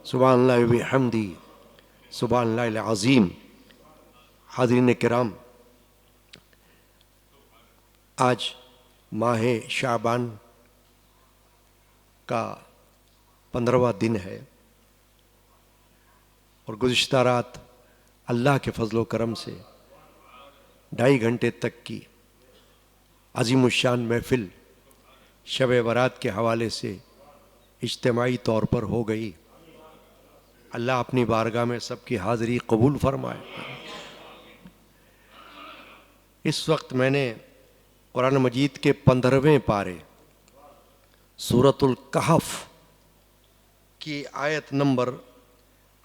سبحان اللہ و بحمدہ سبحان اللہ العظیم۔ حاضرین کرام، آج ماہ شعبان کا 15واں دن ہے، اور گزشتہ رات اللہ کے فضل و کرم سے 2.5 گھنٹے تک کی عظیم الشان محفل شب برات کے حوالے سے اجتماعی طور پر ہو گئی۔ اللہ اپنی بارگاہ میں سب کی حاضری قبول فرمائے۔ اس وقت میں نے قرآن مجید کے 15ویں پارے سورۃ الکہف کی آیت نمبر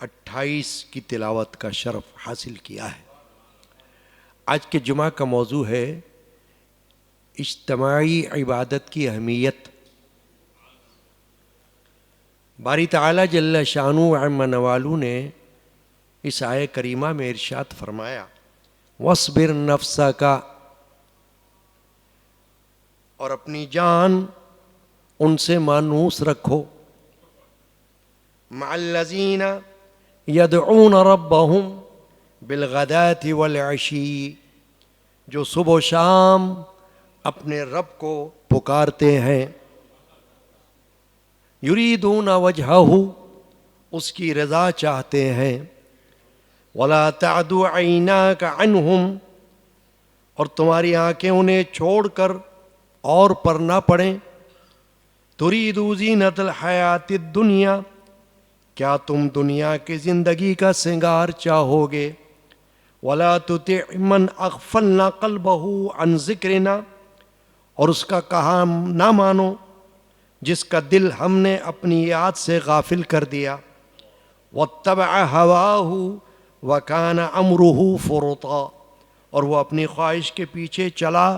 28 کی تلاوت کا شرف حاصل کیا ہے۔ آج کے جمعہ کا موضوع ہے اجتماعی عبادت کی اہمیت۔ باری تعالیٰ جل شانہ عم نوالہ نے اس آیہ کریمہ میں ارشاد فرمایا، وَاصْبِرْ نَفْسَكَ، اور اپنی جان ان سے مانوس رکھو، مع الذین یدعون ربہم بالغداة والعشی، جو صبح و شام اپنے رب کو پکارتے ہیں، یریدون وجہہ، اس کی رضا چاہتے ہیں، ولا تعد عیناک عنہم، اور تمہاری آنکھیں انہیں چھوڑ کر اور پر نہ پڑیں، ترید زینت الحیات الدنیا، کیا تم دنیا کی زندگی کا سنگار چاہو گے، ولا تطع من اغفلنا قلبہ عن ذکرنا، اور اس کا کہا نہ مانو جس کا دل ہم نے اپنی یاد سے غافل کر دیا، واتبع ہواہ وکان امرہ فرطا، اور وہ اپنی خواہش کے پیچھے چلا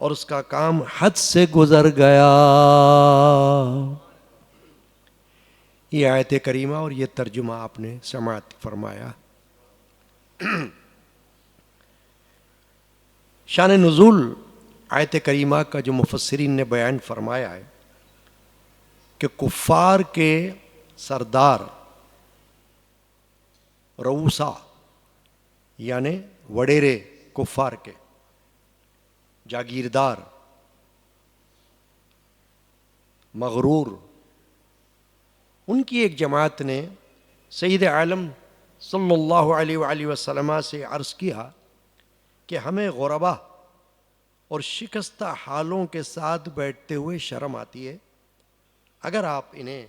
اور اس کا کام حد سے گزر گیا۔ یہ آیت کریمہ اور یہ ترجمہ آپ نے سماعت فرمایا۔ شان نزول آیت کریمہ کا جو مفسرین نے بیان فرمایا ہے کہ کفار کے سردار رؤوسا، یعنی وڈیرے کفار کے جاگیردار، مغرور، ان کی ایک جماعت نے سید عالم صلی اللہ علیہ وآلہ وسلم سے عرض کیا کہ ہمیں غربا اور شکستہ حالوں کے ساتھ بیٹھتے ہوئے شرم آتی ہے، اگر آپ انہیں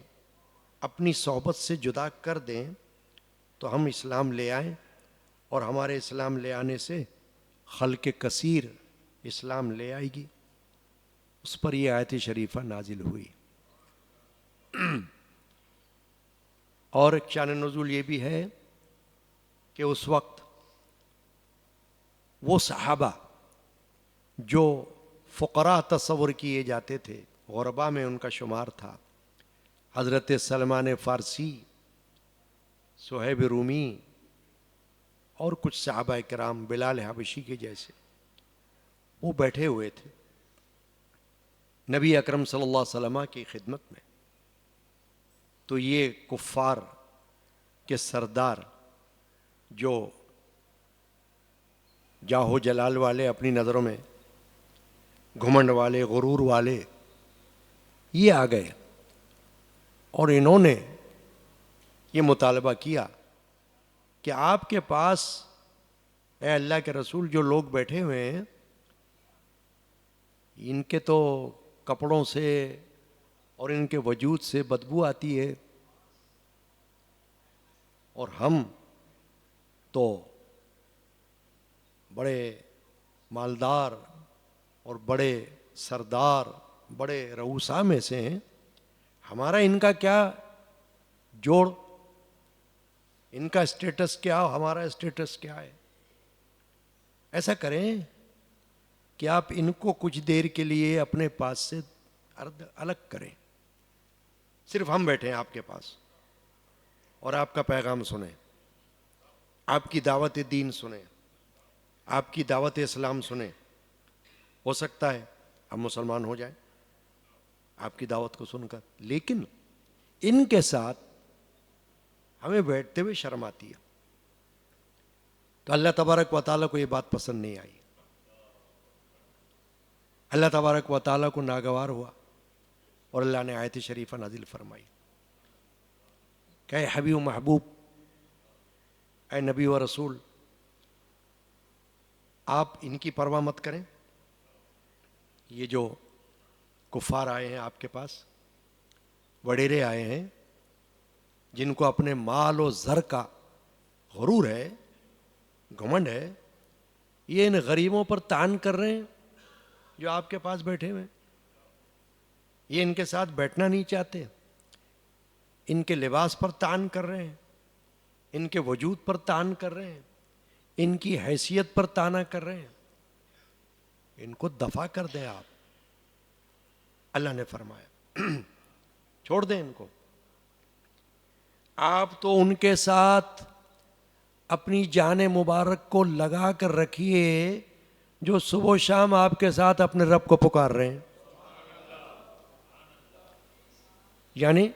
اپنی صحبت سے جدا کر دیں تو ہم اسلام لے آئیں، اور ہمارے اسلام لے آنے سے خلق کثیر اسلام لے آئے گی۔ اس پر یہ آیت شریفہ نازل ہوئی۔ اور ایک شان نزول یہ بھی ہے کہ اس وقت وہ صحابہ جو فقراء تصور کیے جاتے تھے، غربا میں ان کا شمار تھا، حضرت سلمان فارسی، صہیب رومی، اور کچھ صحابہ کرام، بلال حبشی کے جیسے، وہ بیٹھے ہوئے تھے نبی اکرم صلی اللہ علیہ وسلم کی خدمت میں۔ تو یہ کفار کے سردار جو جاہ و جلال والے، اپنی نظروں میں گھمنڈ والے، غرور والے، یہ آ گئے اور انہوں نے یہ مطالبہ کیا کہ آپ کے پاس اے اللہ کے رسول جو لوگ بیٹھے ہوئے ہیں، ان کے تو کپڑوں سے اور ان کے وجود سے بدبو آتی ہے، اور ہم تو بڑے مالدار اور بڑے سردار، بڑے رؤوسا میں سے ہیں، ہمارا ان کا کیا جوڑ، ان کا اسٹیٹس کیا، ہمارا اسٹیٹس کیا ہے؟ ایسا کریں کہ آپ ان کو کچھ دیر کے لیے اپنے پاس سے الگ کریں، صرف ہم بیٹھے ہیں آپ کے پاس اور آپ کا پیغام سنیں، آپ کی دعوت دین سنیں، آپ کی دعوت اسلام سنیں۔ ہو سکتا ہے ہم مسلمان ہو جائیں آپ کی دعوت کو سن کر، لیکن ان کے ساتھ ہمیں بیٹھتے ہوئے شرم آتی ہے. تو اللہ تبارک و تعالیٰ کو یہ بات پسند نہیں آئی. اللہ تبارک و تعالیٰ کو ناگوار ہوا اور اللہ نے آیت شریفہ نازل فرمائی کہ اے حبیب و محبوب، اے نبی و رسول، آپ ان کی پرواہ مت کریں. یہ جو کفار آئے ہیں آپ کے پاس، وڈیرے آئے ہیں جن کو اپنے مال و زر کا غرور ہے، گھمنڈ ہے، یہ ان غریبوں پر طعن کر رہے ہیں جو آپ کے پاس بیٹھے ہوئے. یہ ان کے ساتھ بیٹھنا نہیں چاہتے، ان کے لباس پر طعن کر رہے ہیں، ان کے وجود پر طعن کر رہے ہیں، ان کی حیثیت پر طعنہ کر رہے ہیں. ان کو دفع کر دیں آپ. اللہ نے فرمایا چھوڑ دیں ان کو. آپ تو ان کے ساتھ اپنی جان مبارک کو لگا کر رکھیے جو صبح و شام آپ کے ساتھ اپنے رب کو پکار رہے ہیں. یعنی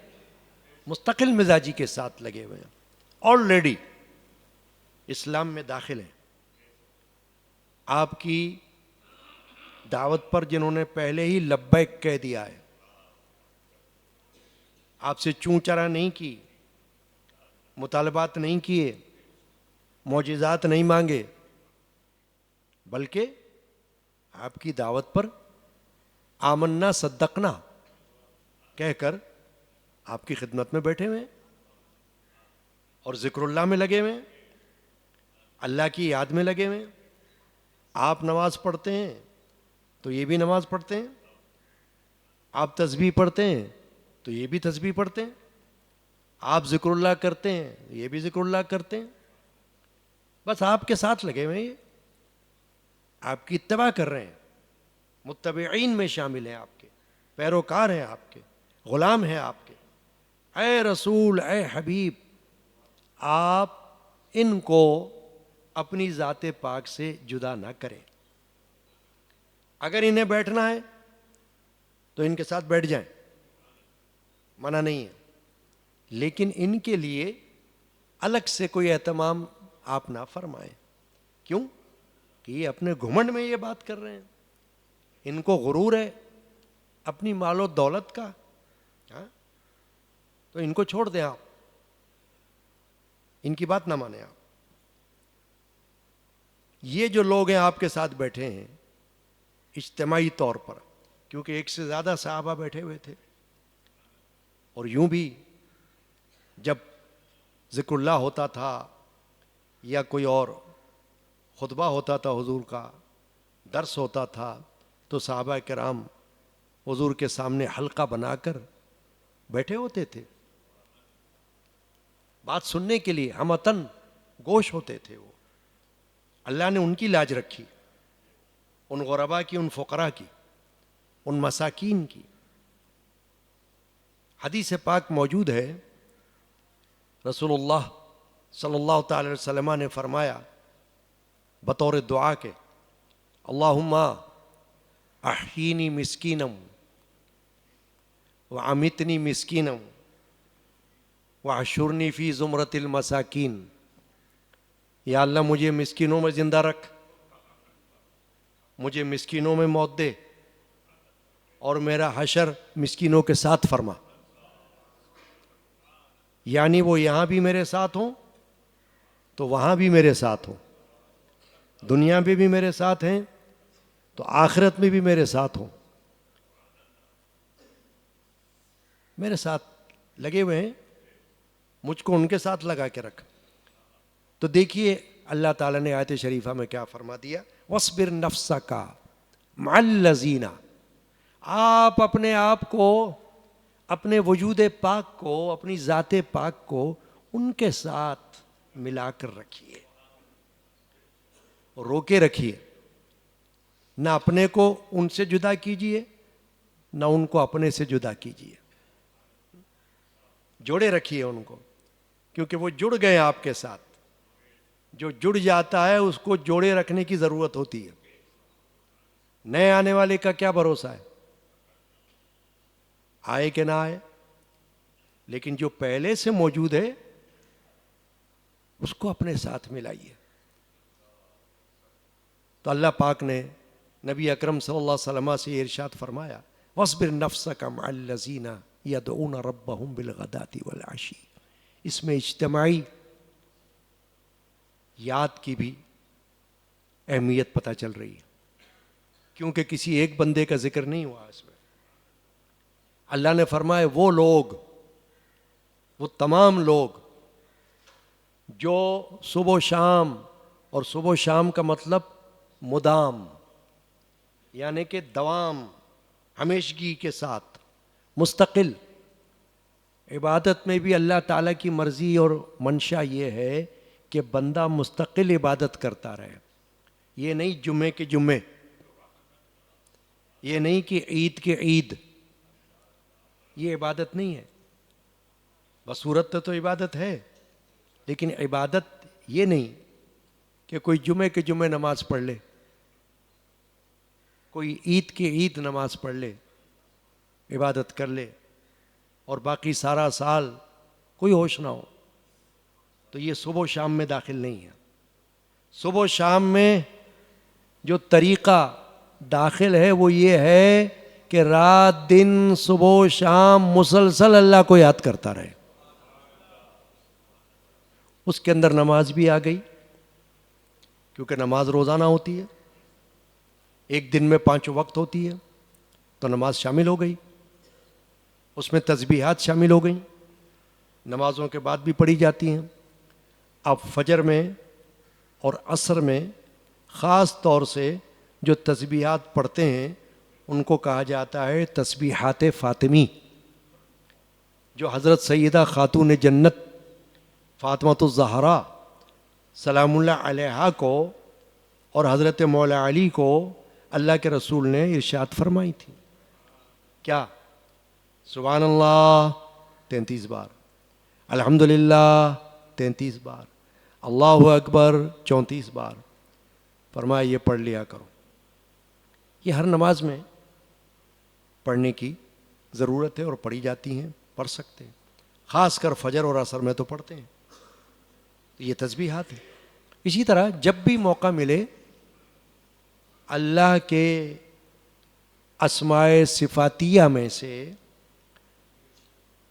مستقل مزاجی کے ساتھ لگے ہوئے ہیں، آلریڈی اسلام میں داخل ہیں. آپ کی دعوت پر جنہوں نے پہلے ہی لبیک کہہ دیا ہے، آپ سے چوں چرا نہیں کی، مطالبات نہیں کیے، معجزات نہیں مانگے، بلکہ آپ کی دعوت پر آمنا صدقنا کہہ کر آپ کی خدمت میں بیٹھے ہوئے اور ذکر اللہ میں لگے ہوئے، اللہ کی یاد میں لگے ہوئے. آپ نماز پڑھتے ہیں تو یہ بھی نماز پڑھتے ہیں، آپ تسبیح پڑھتے ہیں تو یہ بھی تسبیح پڑھتے ہیں، آپ ذکر اللہ کرتے ہیں یہ بھی ذکر اللہ کرتے ہیں. بس آپ کے ساتھ لگے ہوئے، یہ آپ کی اتباع کر رہے ہیں، متبعین میں شامل ہیں، آپ کے پیروکار ہیں، آپ کے غلام ہیں آپ کے. اے رسول، اے حبیب، آپ ان کو اپنی ذات پاک سے جدا نہ کریں. اگر انہیں بیٹھنا ہے تو ان کے ساتھ بیٹھ جائیں، منع نہیں ہے، لیکن ان کے لیے الگ سے کوئی اہتمام آپ نہ فرمائیں. کیوں کہ یہ اپنے گھمنڈ میں یہ بات کر رہے ہیں، ان کو غرور ہے اپنی مال و دولت کا. تو ان کو چھوڑ دیں آپ، ان کی بات نہ مانیں آپ. یہ جو لوگ ہیں آپ کے ساتھ بیٹھے ہیں اجتماعی طور پر، کیونکہ ایک سے زیادہ صحابہ بیٹھے ہوئے تھے، اور یوں بھی جب ذکر اللہ ہوتا تھا یا کوئی اور خطبہ ہوتا تھا، حضور کا درس ہوتا تھا، تو صحابہ کرام حضور کے سامنے حلقہ بنا کر بیٹھے ہوتے تھے بات سننے کے لیے. ہمتن گوش ہوتے تھے وہ. اللہ نے ان کی لاج رکھی، ان غربا کی، ان فقراء کی، ان مساکین کی. حدیث پاک موجود ہے، رسول اللہ صلی اللہ تعالی علیہ وسلم نے فرمایا بطور دعا کے، اللہم احیینی مسکینم وامتنی مسکینم وحشرنی فی زمرۃ المساکین. یا اللہ مجھے مسکینوں میں زندہ رکھ، مجھے مسکینوں میں موت دے، اور میرا حشر مسکینوں کے ساتھ فرما. یعنی وہ یہاں بھی میرے ساتھ ہوں تو وہاں بھی میرے ساتھ ہوں، دنیا میں بھی میرے ساتھ ہیں تو آخرت میں بھی میرے ساتھ ہوں، میرے ساتھ لگے ہوئے ہیں، مجھ کو ان کے ساتھ لگا کے رکھ. تو دیکھیے اللہ تعالیٰ نے آیت شریفہ میں کیا فرما دیا، وَاصْبِرْ نَفْسَكَ مَعَ الَّذِينَ. آپ اپنے آپ کو، اپنے وجود پاک کو، اپنی ذات پاک کو ان کے ساتھ ملا کر رکھیے، روکے رکھیے. نہ اپنے کو ان سے جدا کیجیے، نہ ان کو اپنے سے جدا کیجیے. جوڑے رکھیے ان کو، کیونکہ وہ جڑ گئے آپ کے ساتھ. جو جڑ جاتا ہے اس کو جوڑے رکھنے کی ضرورت ہوتی ہے. نئے آنے والے کا کیا بھروسہ ہے، آئے کہ نہ آئے، لیکن جو پہلے سے موجود ہے اس کو اپنے ساتھ ملائیے. تو اللہ پاک نے نبی اکرم صلی اللہ علیہ وسلم سے یہ ارشاد فرمایا وَاصْبِرْ نَفْسَكَ مَعَ الَّذِينَ يَدْعُونَ رَبَّهُمْ بِالْغَدَاةِ وَالْعَشِيِّ. اس میں اجتماعی یاد کی بھی اہمیت پتہ چل رہی ہے، کیونکہ کسی ایک بندے کا ذکر نہیں ہوا اس میں. اللہ نے فرمایا وہ لوگ، وہ تمام لوگ جو صبح و شام، اور صبح و شام کا مطلب مدام، یعنی کہ دوام، ہمیشگی کے ساتھ مستقل. عبادت میں بھی اللہ تعالیٰ کی مرضی اور منشا یہ ہے کہ بندہ مستقل عبادت کرتا رہے. یہ نہیں جمعے کے جمعے، یہ نہیں کہ عید کے عید، یہ عبادت نہیں ہے. بصورت تو عبادت ہے، لیکن عبادت یہ نہیں کہ کوئی جمعے کے جمعے نماز پڑھ لے، کوئی عید کے عید نماز پڑھ لے، عبادت کر لے، اور باقی سارا سال کوئی ہوش نہ ہو. تو یہ صبح و شام میں داخل نہیں ہے. صبح و شام میں جو طریقہ داخل ہے وہ یہ ہے کہ رات دن صبح و شام مسلسل اللہ کو یاد کرتا رہے. اس کے اندر نماز بھی آ گئی، کیونکہ نماز روزانہ ہوتی ہے، ایک دن میں 5 وقت ہوتی ہے، تو نماز شامل ہو گئی. اس میں تسبیحات شامل ہو گئیں، نمازوں کے بعد بھی پڑھی جاتی ہیں. اب فجر میں اور عصر میں خاص طور سے جو تسبیحات پڑھتے ہیں ان کو کہا جاتا ہے تسبیحات فاطمی، جو حضرت سیدہ خاتون جنت فاطمۃ الزہرا سلام اللہ علیہا کو اور حضرت مولا علی کو اللہ کے رسول نے ارشاد فرمائی تھی. کیا؟ سبحان اللہ 33 بار، الحمدللہ 33 بار، اللہ اکبر 34 بار. فرمایا یہ پڑھ لیا کرو. یہ ہر نماز میں پڑھنے کی ضرورت ہے اور پڑھی جاتی ہیں، پڑھ سکتے ہیں. خاص کر فجر اور عصر میں تو پڑھتے ہیں. یہ تسبیحات ہیں. اسی طرح جب بھی موقع ملے اللہ کے اسماء صفاتیہ میں سے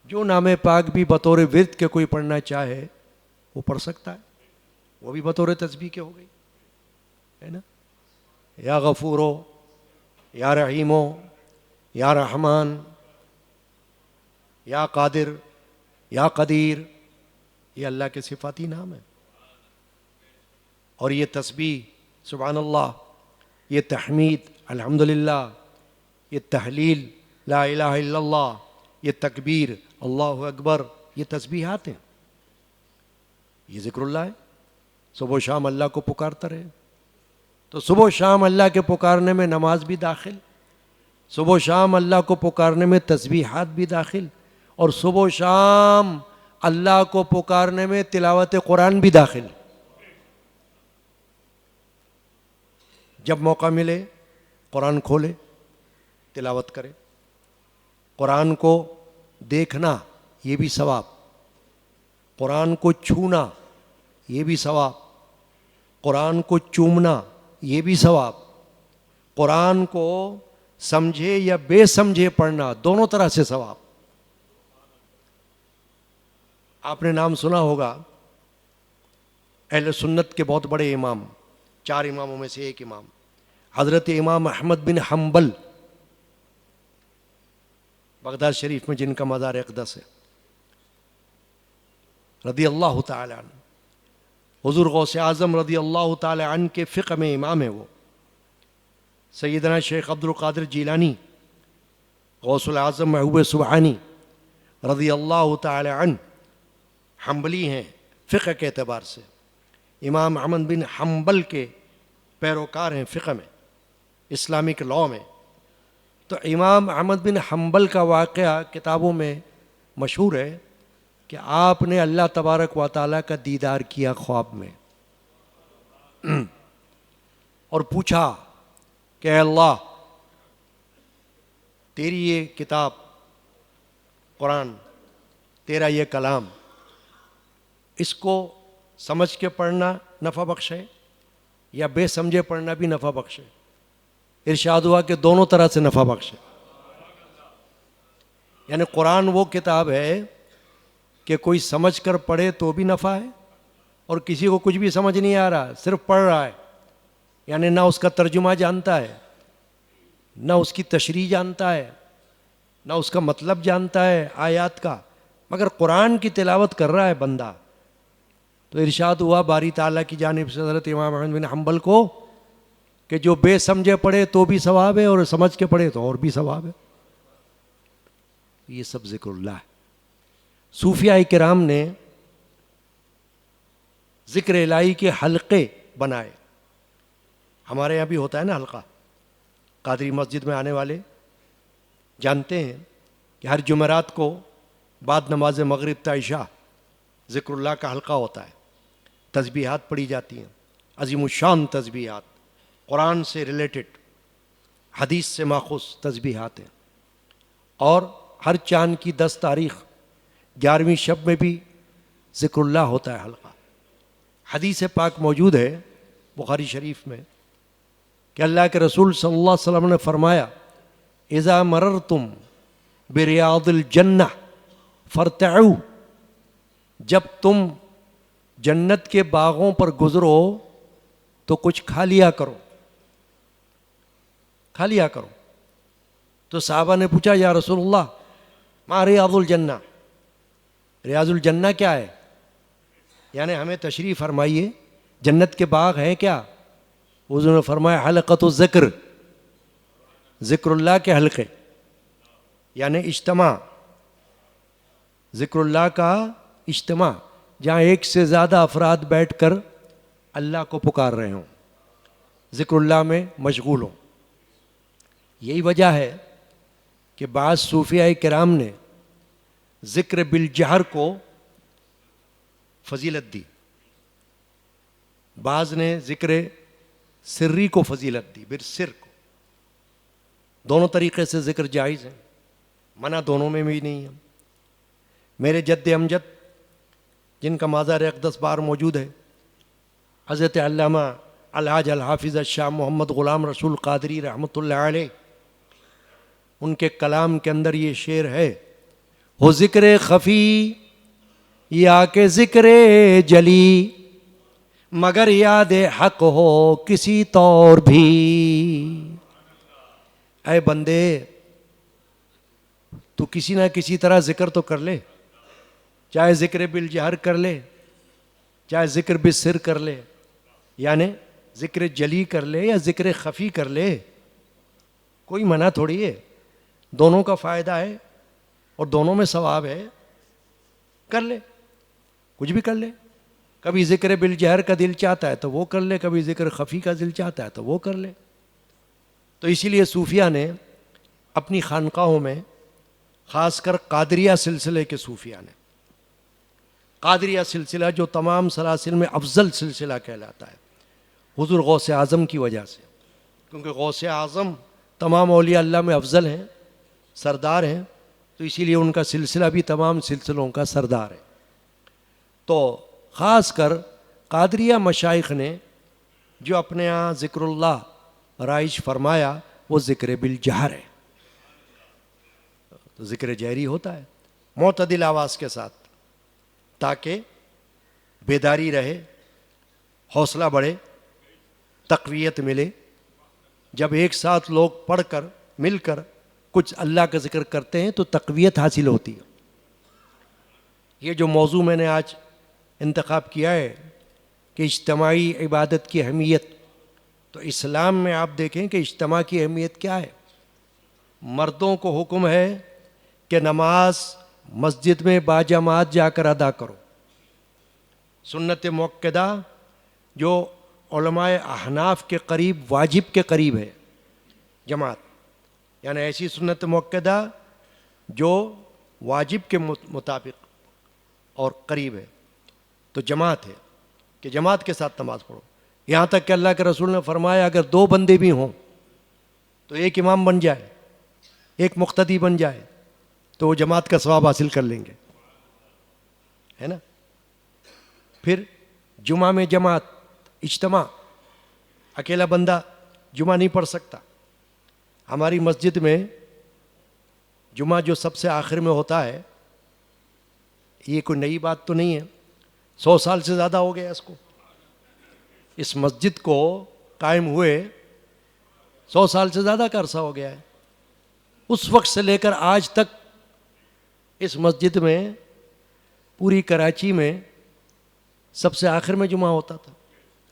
جو نام پاک بھی بطور ورد کے کوئی پڑھنا چاہے وہ پڑھ سکتا ہے، وہ بھی بطور تسبیح کے ہو گئی ہے نا. یا غفورو، یا رحیمو، یا رحمان، یا قادر، یا قدیر، یہ اللہ کے صفاتی نام ہیں. اور یہ تسبیح سبحان اللہ، یہ تحمید الحمدللہ، یہ تحلیل لا الہ الا اللہ، یہ تکبیر اللہ اکبر، یہ تسبیحات ہیں، یہ ذکر اللہ ہے. صبح و شام اللہ کو پکارتا رہے. تو صبح و شام اللہ کے پکارنے میں نماز بھی داخل، صبح و شام اللہ کو پکارنے میں تسبیحات بھی داخل، اور صبح و شام اللہ کو پکارنے میں تلاوت قرآن بھی داخل. جب موقع ملے قرآن کھولے، تلاوت کرے. قرآن کو دیکھنا یہ بھی ثواب، قرآن کو چھونا یہ بھی ثواب، قرآن کو چومنا یہ بھی ثواب، قرآن کو سمجھے یا بے سمجھے پڑھنا دونوں طرح سے ثواب. آپ نے نام سنا ہوگا اہل سنت کے بہت بڑے امام، 4 اماموں میں سے ایک امام حضرت امام احمد بن حنبل، بغداد شریف میں جن کا مزار اقدس ہے، رضی اللہ تعالی عنہ. حضور غوث اعظم رضی اللہ تعالی عنہ کے فقہ میں امام ہے. وہ سیدنا شیخ عبد القادر جیلانی غوث العظم محبوب سبحانی رضی اللہ تعالی عنہ حنبلی ہیں فقہ کے اعتبار سے. امام احمد بن حنبل کے پیروکار ہیں فقہ میں، اسلامک لاء میں. تو امام احمد بن حنبل کا واقعہ کتابوں میں مشہور ہے کہ آپ نے اللہ تبارک و تعالیٰ کا دیدار کیا خواب میں، اور پوچھا کہ اے اللہ، تیری یہ کتاب قرآن، تیرا یہ کلام، اس کو سمجھ کے پڑھنا نفع بخش ہے یا بے سمجھے پڑھنا بھی نفع بخش ہے؟ ارشاد ہوا کہ دونوں طرح سے نفع بخش ہے. یعنی قرآن وہ کتاب ہے کہ کوئی سمجھ کر پڑھے تو بھی نفع ہے، اور کسی کو کچھ بھی سمجھ نہیں آ رہا صرف پڑھ رہا ہے، یعنی نہ اس کا ترجمہ جانتا ہے، نہ اس کی تشریح جانتا ہے، نہ اس کا مطلب جانتا ہے آیات کا، مگر قرآن کی تلاوت کر رہا ہے بندہ. تو ارشاد ہوا باری تعالیٰ کی جانب سے حضرت امام احمد بن حنبل کو کہ جو بے سمجھے پڑھے تو بھی ثواب ہے اور سمجھ کے پڑھے تو اور بھی ثواب ہے. یہ سب ذکر اللہ ہے. صوفیاء کرام نے ذکر الہی کے حلقے بنائے. ہمارے یہاں بھی ہوتا ہے نا حلقہ، قادری مسجد میں آنے والے جانتے ہیں کہ ہر جمعرات کو بعد نماز مغرب تا عشاء ذکر اللہ کا حلقہ ہوتا ہے، تسبیحات پڑھی جاتی ہیں، عظیم الشان تسبیحات، قرآن سے ریلیٹڈ، حدیث سے ماخوذ تسبیحات ہیں. اور ہر چاند کی 10 تاریخ 11ویں شب میں بھی ذکر اللہ ہوتا ہے حلقہ. حدیث پاک موجود ہے بخاری شریف میں کہ اللہ کے رسول صلی اللہ علیہ وسلم نے فرمایا اذا مررتم بریاض الجنہ فارتعوا، جب تم جنت کے باغوں پر گزرو تو کچھ کھا لیا کرو، کھا لیا کرو. تو صحابہ نے پوچھا یا رسول اللہ ما ریاض الجنہ، ریاض الجنہ کیا ہے؟ یعنی ہمیں تشریح فرمائیے، جنت کے باغ ہیں کیا؟ حضور نے فرمایا حلقۃ الذکر، ذکر اللہ کے حلقے، یعنی اجتماع، ذکر اللہ کا اجتماع، جہاں ایک سے زیادہ افراد بیٹھ کر اللہ کو پکار رہے ہوں، ذکر اللہ میں مشغول ہوں. یہی وجہ ہے کہ بعض صوفیاء کرام نے ذکر بالجہر کو فضیلت دی، بعض نے ذکر سری کو فضیلت دی، بالسر کو. دونوں طریقے سے ذکر جائز ہے، منع دونوں میں بھی نہیں ہے. میرے جد امجد جن کا مزار اقدس بار موجود ہے، حضرت علامہ الحاج الحافظ الشاہ محمد غلام رسول قادری رحمۃ اللہ علیہ، ان کے کلام کے اندر یہ شعر ہے، ہو ذکر خفی یا کہ ذکر جلی، مگر یاد حق ہو کسی طور بھی. اے بندے تو کسی نہ کسی طرح ذکر تو کر لے، چاہے ذکر بالجہر کر لے، چاہے ذکر بالسر کر لے، یعنی ذکر جلی کر لے یا ذکر خفی کر لے، کوئی منع تھوڑی ہے. دونوں کا فائدہ ہے اور دونوں میں ثواب ہے، کر لے، کچھ بھی کر لے. کبھی ذکر بالجہر کا دل چاہتا ہے تو وہ کر لے، کبھی ذکر خفی کا دل چاہتا ہے تو وہ کر لے. تو اسی لیے صوفیہ نے اپنی خانقاہوں میں، خاص کر قادریہ سلسلے کے صوفیہ نے، قادریہ سلسلہ جو تمام سلاسل میں افضل سلسلہ کہلاتا ہے حضور غوث اعظم کی وجہ سے، کیونکہ غوث اعظم تمام اولیاء اللہ میں افضل ہیں، سردار ہیں، تو اسی لیے ان کا سلسلہ بھی تمام سلسلوں کا سردار ہے. تو خاص کر قادریہ مشائخ نے جو اپنے یہاں ذکر اللہ رائج فرمایا وہ ذکر بالجہر ہے. تو ذکر جہری ہوتا ہے معتدل آواز کے ساتھ، تاکہ بیداری رہے، حوصلہ بڑھے، تقویت ملے. جب ایک ساتھ لوگ پڑھ کر مل کر کچھ اللہ کا ذکر کرتے ہیں تو تقویت حاصل ہوتی ہے. یہ جو موضوع میں نے آج انتخاب کیا ہے کہ اجتماعی عبادت کی اہمیت، تو اسلام میں آپ دیکھیں کہ اجتماع کی اہمیت کیا ہے. مردوں کو حکم ہے کہ نماز مسجد میں باجماعت جا کر ادا کرو. سنت مؤکدہ جو علماء احناف کے قریب واجب کے قریب ہے جماعت، یعنی ایسی سنت مؤکدہ جو واجب کے مطابق اور قریب ہے تو جماعت ہے کہ جماعت کے ساتھ نماز پڑھو. یہاں تک کہ اللہ کے رسول نے فرمایا اگر 2 بندے بھی ہوں تو ایک امام بن جائے، ایک مقتدی بن جائے تو وہ جماعت کا ثواب حاصل کر لیں گے، ہے نا. پھر جمعہ میں جماعت، اجتماع، اکیلا بندہ جمعہ نہیں پڑھ سکتا. ہماری مسجد میں جمعہ جو سب سے آخر میں ہوتا ہے، یہ کوئی نئی بات تو نہیں ہے، 100 سال سے زیادہ ہو گیا اس کو. اس مسجد کو قائم ہوئے 100 سال سے زیادہ کا عرصہ ہو گیا ہے. اس وقت سے لے کر آج تک اس مسجد میں پوری کراچی میں سب سے آخر میں جمعہ ہوتا تھا.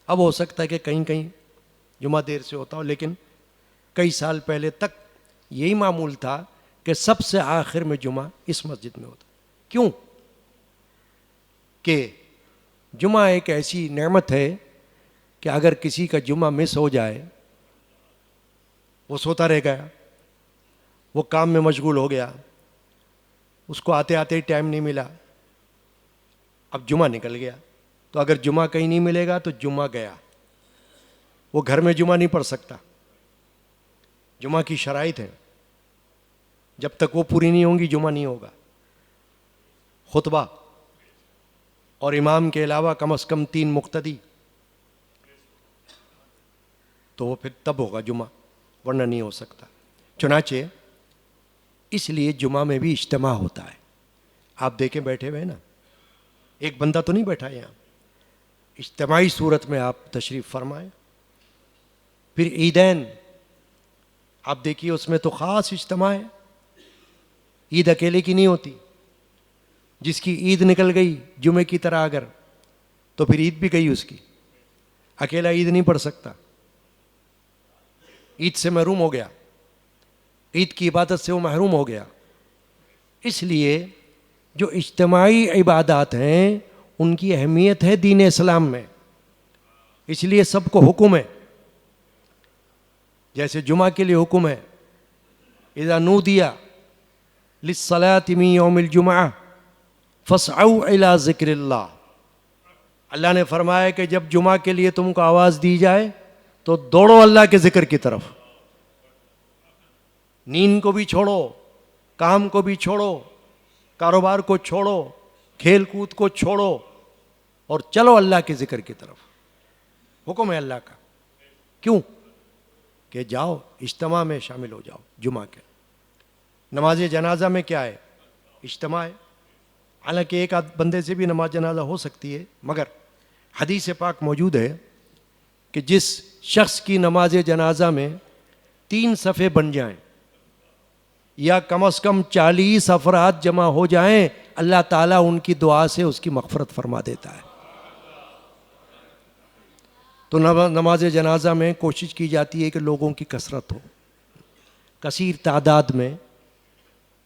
اب ہو سکتا ہے کہ کہیں کہیں جمعہ دیر سے ہوتا ہو، لیکن کئی سال پہلے تک یہی معمول تھا کہ سب سے آخر میں جمعہ اس مسجد میں ہوتا. کیوں؟ کہ جمعہ ایک ایسی نعمت ہے کہ اگر کسی کا جمعہ مس ہو جائے، وہ سوتا رہ گیا، وہ کام میں مشغول ہو گیا، اس کو آتے آتے ہی ٹائم نہیں ملا، اب جمعہ نکل گیا، تو اگر جمعہ کہیں نہیں ملے گا تو جمعہ گیا. وہ گھر میں جمعہ نہیں پڑھ سکتا. جمعہ کی شرائط ہیں، جب تک وہ پوری نہیں ہوں گی جمعہ نہیں ہوگا. خطبہ اور امام کے علاوہ کم از کم 3 مقتدی، تو وہ پھر تب ہوگا جمعہ، ورنہ نہیں ہو سکتا. چنانچہ اس لیے جمعہ میں بھی اجتماع ہوتا ہے. آپ دیکھیں بیٹھے ہوئے نا، ایک بندہ تو نہیں بیٹھا یہاں، اجتماعی صورت میں آپ تشریف فرمائیں. پھر عیدین آپ دیکھیے، اس میں تو خاص اجتماع ہے. عید اکیلے کی نہیں ہوتی. جس کی عید نکل گئی جمعے کی طرح اگر، تو پھر عید بھی گئی اس کی. اکیلا عید نہیں پڑھ سکتا، عید سے محروم ہو گیا، عید کی عبادت سے وہ محروم ہو گیا. اس لیے جو اجتماعی عبادات ہیں ان کی اہمیت ہے دین اسلام میں. اس لیے سب کو حکم ہے، جیسے جمعہ کے لیے حکم ہے اذا نودی للصلاة من یوم الجمعہ فاسعوا الی ذکر اللہ. اللہ نے فرمایا کہ جب جمعہ کے لیے تم کو آواز دی جائے تو دوڑو اللہ کے ذکر کی طرف. نیند کو بھی چھوڑو، کام کو بھی چھوڑو، کاروبار کو چھوڑو، کھیل کود کو چھوڑو اور چلو اللہ کے ذکر کی طرف. حکم ہے اللہ کا. کیوں؟ کہ جاؤ اجتماع میں شامل ہو جاؤ. جمعہ کے نماز جنازہ میں کیا ہے؟ اجتماع ہے. حالانکہ ایک آدھ بندے سے بھی نماز جنازہ ہو سکتی ہے، مگر حدیث پاک موجود ہے کہ جس شخص کی نماز جنازہ میں 3 صفحے بن جائیں یا کم از کم 40 افراد جمع ہو جائیں، اللہ تعالیٰ ان کی دعا سے اس کی مغفرت فرما دیتا ہے. تو نماز جنازہ میں کوشش کی جاتی ہے کہ لوگوں کی کثرت ہو، کثیر تعداد میں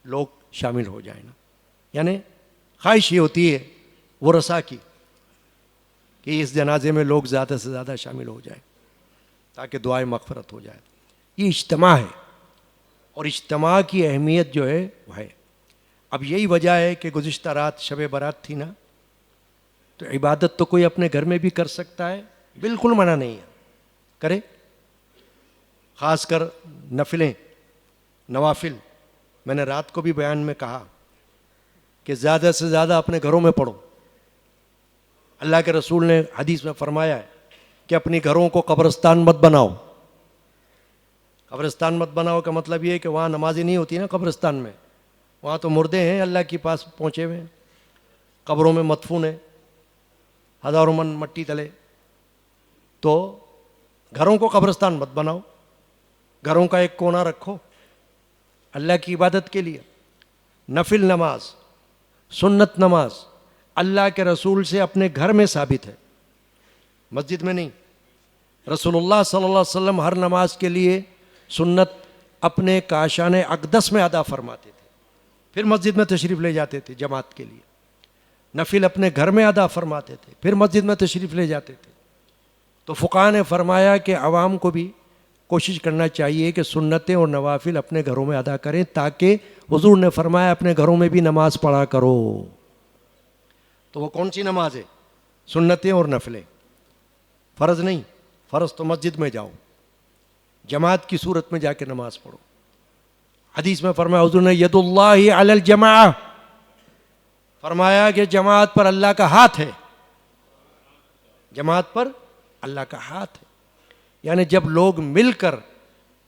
لوگ شامل ہو جائیں نا. یعنی خواہش یہ ہوتی ہے ورثاء کی کہ اس جنازے میں لوگ زیادہ سے زیادہ شامل ہو جائیں تاکہ دعائیں مغفرت ہو جائے. یہ اجتماع ہے، اور اجتماع کی اہمیت جو ہے وہ ہے. اب یہی وجہ ہے کہ گزشتہ رات شب برات تھی نا، تو عبادت تو کوئی اپنے گھر میں بھی کر سکتا ہے، بالکل منع نہیں ہے، کرے. خاص کر نفلیں، نوافل. میں نے رات کو بھی بیان میں کہا کہ زیادہ سے زیادہ اپنے گھروں میں پڑھو. اللہ کے رسول نے حدیث میں فرمایا ہے کہ اپنی گھروں کو قبرستان مت بناؤ. قبرستان مت بناؤ کا مطلب یہ ہے کہ وہاں نمازیں نہیں ہوتی نا قبرستان میں، وہاں تو مردے ہیں اللہ کے پاس پہنچے ہوئے ہیں، قبروں میں مدفون ہیں ہزاروں من مٹی تلے. تو گھروں کو قبرستان مت بناؤ، گھروں کا ایک کونا رکھو اللہ کی عبادت کے لیے. نفل نماز، سنت نماز اللہ کے رسول سے اپنے گھر میں ثابت ہے، مسجد میں نہیں. رسول اللہ صلی اللہ علیہ وسلم ہر نماز کے لیے سنت اپنے کاشان اقدس میں ادا فرماتے تھے، پھر مسجد میں تشریف لے جاتے تھے جماعت کے لیے. نفل اپنے گھر میں ادا فرماتے تھے، پھر مسجد میں تشریف لے جاتے تھے. تو فقہاء نے فرمایا کہ عوام کو بھی کوشش کرنا چاہیے کہ سنتیں اور نوافل اپنے گھروں میں ادا کریں، تاکہ حضور نے فرمایا اپنے گھروں میں بھی نماز پڑھا کرو. تو وہ کون سی نماز ہے؟ سنتیں اور نفلیں. فرض نہیں، فرض تو مسجد میں جاؤ، جماعت کی صورت میں جا کے نماز پڑھو. حدیث میں فرمایا حضور نے ید اللہ علی الجماعہ، فرمایا کہ جماعت پر اللہ کا ہاتھ ہے. جماعت پر اللہ کا ہاتھ ہے. یعنی جب لوگ مل کر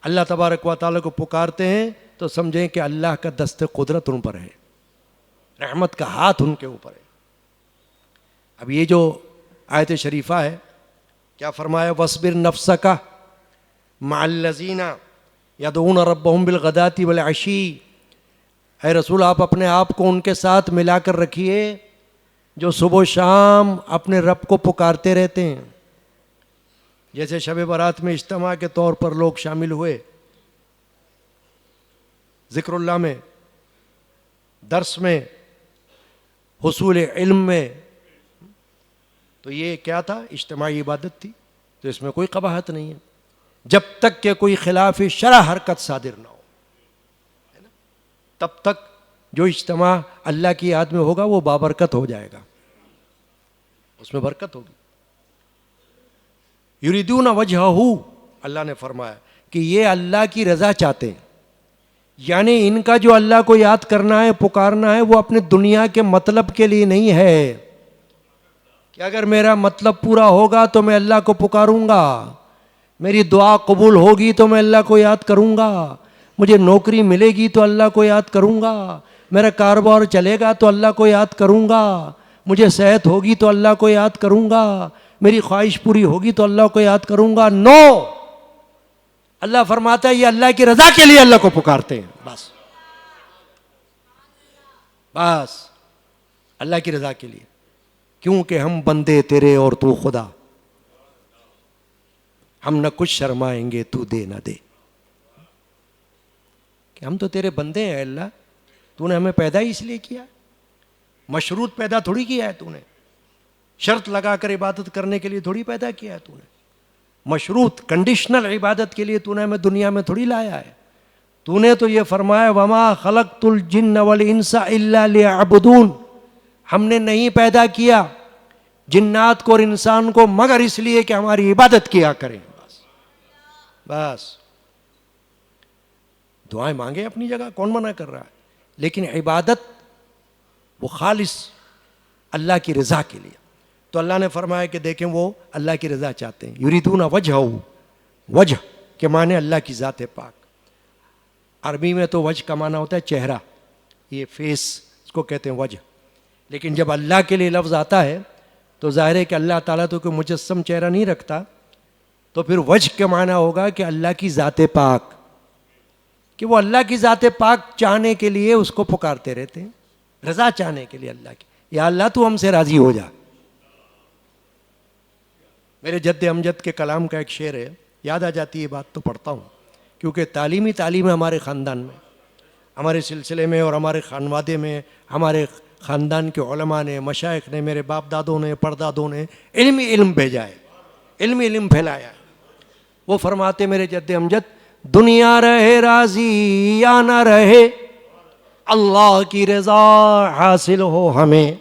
اللہ تبارک و تعالیٰ کو پکارتے ہیں تو سمجھیں کہ اللہ کا دست قدرت ان پر ہے, رحمت کا ہاتھ ان کے اوپر ہے. اب یہ جو آیت شریفہ ہے, کیا فرمایا؟ وَاصْبِرْ نَفْسَكَ مَعَ الَّذِينَ يَدْعُونَ رَبَّهُمْ بِالْغَدَاةِ وَالْعَشِيِّ. اے رسول آپ اپنے آپ کو ان کے ساتھ ملا کر رکھیے جو صبح و شام اپنے رب کو پکارتے رہتے ہیں. جیسے شب برات میں اجتماع کے طور پر لوگ شامل ہوئے, ذکر اللہ میں, درس میں, حصول علم میں, تو یہ کیا تھا؟ اجتماعی عبادت تھی. تو اس میں کوئی قباحت نہیں ہے جب تک کہ کوئی خلاف شرع حرکت صادر نہ ہو. تب تک جو اجتماع اللہ کی یاد میں ہوگا وہ بابرکت ہو جائے گا, اس میں برکت ہوگی. یریدون وجہہ, اللہ نے فرمایا کہ یہ اللہ کی رضا چاہتے ہیں. یعنی ان کا جو اللہ کو یاد کرنا ہے, پکارنا ہے, وہ اپنے دنیا کے مطلب کے لیے نہیں ہے کہ اگر میرا مطلب پورا ہوگا تو میں اللہ کو پکاروں گا, میری دعا قبول ہوگی تو میں اللہ کو یاد کروں گا, مجھے نوکری ملے گی تو اللہ کو یاد کروں گا, میرا کاروبار چلے گا تو اللہ کو یاد کروں گا, مجھے صحت ہوگی تو اللہ کو یاد کروں گا, میری خواہش پوری ہوگی تو اللہ کو یاد کروں گا. نو, اللہ فرماتا ہے یہ اللہ کی رضا کے لیے اللہ کو پکارتے ہیں. بس بس اللہ کی رضا کے لیے, کیونکہ ہم بندے تیرے اور تو خدا, ہم نہ کچھ شرمائیں گے تو دے نہ دے. کہ ہم تو تیرے بندے ہیں اللہ, تو نے ہمیں پیدا ہی اس لیے کیا, مشروط پیدا تھوڑی کیا ہے تو نے, شرط لگا کر عبادت کرنے کے لیے تھوڑی پیدا کیا ہے تو نے, مشروط کنڈیشنل عبادت کے لیے تو نے ہمیں دنیا میں تھوڑی لایا ہے. تو نے تو یہ فرمایا وما خلقت الجن والانس الا لیعبدون, ہم نے نہیں پیدا کیا جنات کو اور انسان کو مگر اس لیے کہ ہماری عبادت کیا کریں. بس دعائیں مانگے اپنی جگہ, کون منع کر رہا ہے, لیکن عبادت وہ خالص اللہ کی رضا کے لیے. تو اللہ نے فرمایا کہ دیکھیں وہ اللہ کی رضا چاہتے ہیں. یریدون وجہہ, وجہ کے معنی اللہ کی ذات پاک. عربی میں تو وجہ کا معنی ہوتا ہے چہرہ, یہ فیس, اس کو کہتے ہیں وجہ. لیکن جب اللہ کے لیے لفظ آتا ہے تو ظاہر ہے کہ اللہ تعالیٰ تو کوئی مجسم چہرہ نہیں رکھتا, تو پھر وجہ کے معنی ہوگا کہ اللہ کی ذات پاک, کہ وہ اللہ کی ذات پاک چاہنے کے لیے اس کو پکارتے رہتے ہیں, رضا چاہنے کے لیے اللہ کی. یا اللہ تو ہم سے راضی ہو جا. میرے جد امجد کے کلام کا ایک شعر ہے, یاد آ جاتی ہے بات تو پڑھتا ہوں, کیونکہ تعلیم ہے ہمارے خاندان میں, ہمارے سلسلے میں اور ہمارے خانوادے میں, ہمارے خاندان کے علماء نے, مشائخ نے, میرے باپ دادوں نے, پردادوں نے علم بھیجا ہے, علم پھیلایا ہے. وہ فرماتے میرے جد امجد, دنیا رہے راضی یا نہ رہے, اللہ کی رضا حاصل ہو ہمیں,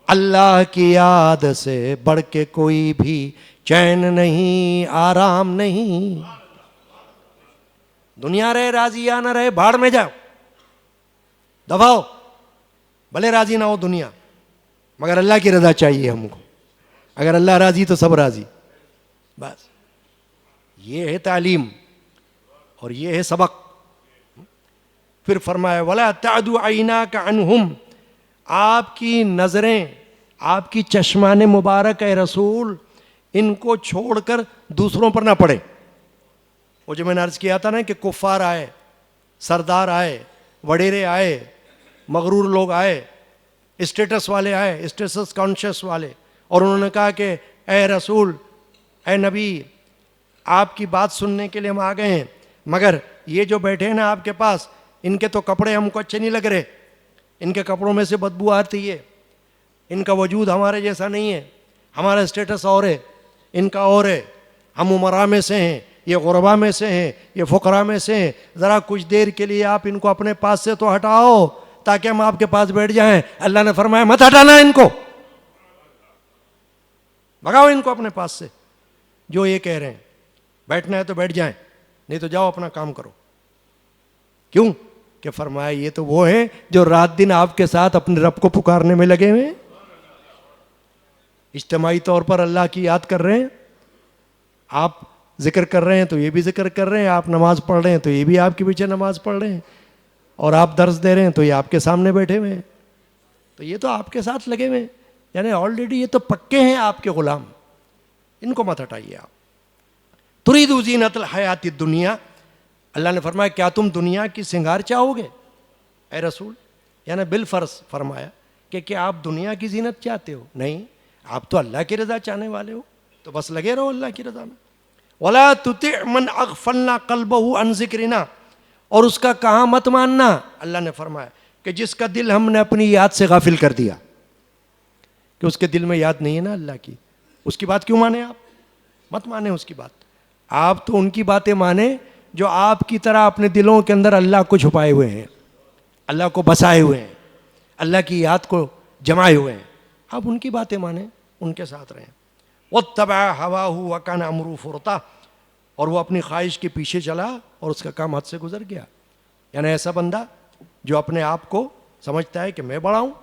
اللہ کی یاد سے بڑھ کے کوئی بھی چین نہیں, آرام نہیں. دنیا رہے راضی یا نہ رہے, بھاڑ میں جاؤ, دباؤ, بھلے راضی نہ ہو دنیا, مگر اللہ کی رضا چاہیے ہم کو. اگر اللہ راضی تو سب راضی. بس یہ ہے تعلیم اور یہ ہے سبق. پھر فرمایا وَلَا تَعْدُ عَيْنَاكَ عَنْهُمْ, آپ کی نظریں, آپ کی چشمان مبارک اے رسول, ان کو چھوڑ کر دوسروں پر نہ پڑے. وہ جو میں نے عرض کیا تھا نا کہ کفار آئے, سردار آئے, وڈیرے آئے, مغرور لوگ آئے, اسٹیٹس والے آئے, اسٹیٹس کانشیس والے, اور انہوں نے کہا کہ اے رسول, اے نبی, آپ کی بات سننے کے لیے ہم آ گئے ہیں, مگر یہ جو بیٹھے ہیں نا آپ کے پاس, ان کے تو کپڑے ہم کو اچھے نہیں لگ رہے, ان کے کپڑوں میں سے بدبو آتی ہے, ان کا وجود ہمارے جیسا نہیں ہے, ہمارا اسٹیٹس اور ہے, ان کا اور ہے, ہم عمراء میں سے ہیں, یہ غربا میں سے ہیں, یہ فقراء میں سے ہیں, ذرا کچھ دیر کے لیے آپ ان کو اپنے پاس سے تو ہٹاؤ تاکہ ہم آپ کے پاس بیٹھ جائیں. اللہ نے فرمایا مت ہٹانا ان کو, بھگاؤ ان کو اپنے پاس سے. جو یہ کہہ رہے ہیں بیٹھنا ہے تو بیٹھ جائیں, نہیں تو جاؤ اپنا کام کرو. کیوں کہ فرمایا یہ تو وہ ہیں جو رات دن آپ کے ساتھ اپنے رب کو پکارنے میں لگے ہوئے ہیں, اجتماعی طور پر اللہ کی یاد کر رہے ہیں، آپ ذکر کر رہے ہیں تو یہ بھی ذکر کر رہے ہیں، آپ نماز پڑھ رہے ہیں تو یہ بھی آپ کے پیچھے نماز پڑھ رہے ہیں، اور آپ درس دے رہے ہیں تو یہ آپ کے سامنے بیٹھے ہوئے ہیں، تو یہ تو آپ کے ساتھ لگے ہوئے ہیں، یعنی آلریڈی یہ تو پکے ہیں آپ کے غلام، ان کو مت ہٹائیے آپ. تريدوا زینت الحیات الدنیا، اللہ نے فرمایا کیا تم دنیا کی سنگار چاہو گے اے رسول، یعنی بالفرض فرمایا کہ کیا آپ دنیا کی زینت چاہتے ہو؟ نہیں، آپ تو اللہ کی رضا چاہنے والے ہو، تو بس لگے رہو اللہ کی رضا میں. وَلَا تُطِعْ مَنْ أَغْفَلْنَا قَلْبَهُ عَنْ ذِكْرِنَا، اور اس کا کہاں مت ماننا، اللہ نے فرمایا کہ جس کا دل ہم نے اپنی یاد سے غافل کر دیا، کہ اس کے دل میں یاد نہیں ہے نا اللہ کی، اس کی بات کیوں مانیں آپ؟ مت مانیں اس کی بات. آپ تو ان کی باتیں مانیں جو آپ کی طرح اپنے دلوں کے اندر اللہ کو چھپائے ہوئے ہیں، اللہ کو بسائے ہوئے ہیں، اللہ کی یاد کو جمائے ہوئے ہیں، آپ ان کی باتیں مانیں، ان کے ساتھ رہیں. وَاتَّبَعَ هَوَاهُ وَكَانَ أَمْرُهُ فُرُطًا، اور وہ اپنی خواہش کے پیچھے چلا اور اس کا کام حد سے گزر گیا. یعنی ایسا بندہ جو اپنے آپ کو سمجھتا ہے کہ میں بڑا ہوں،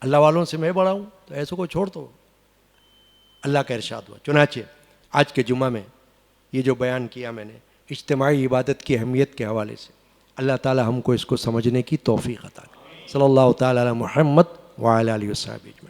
اللہ والوں سے میں بڑا ہوں، تو ایسے کو چھوڑ دو. اللہ کا ارشاد ہوا. چنانچہ آج کے جمعہ میں یہ جو بیان کیا میں نے اجتماعی عبادت کی اہمیت کے حوالے سے، اللہ تعالی ہم کو اس کو سمجھنے کی توفیق عطا کرے. صلی اللہ تعالی علی محمد وعلی آلہ وصحبہ.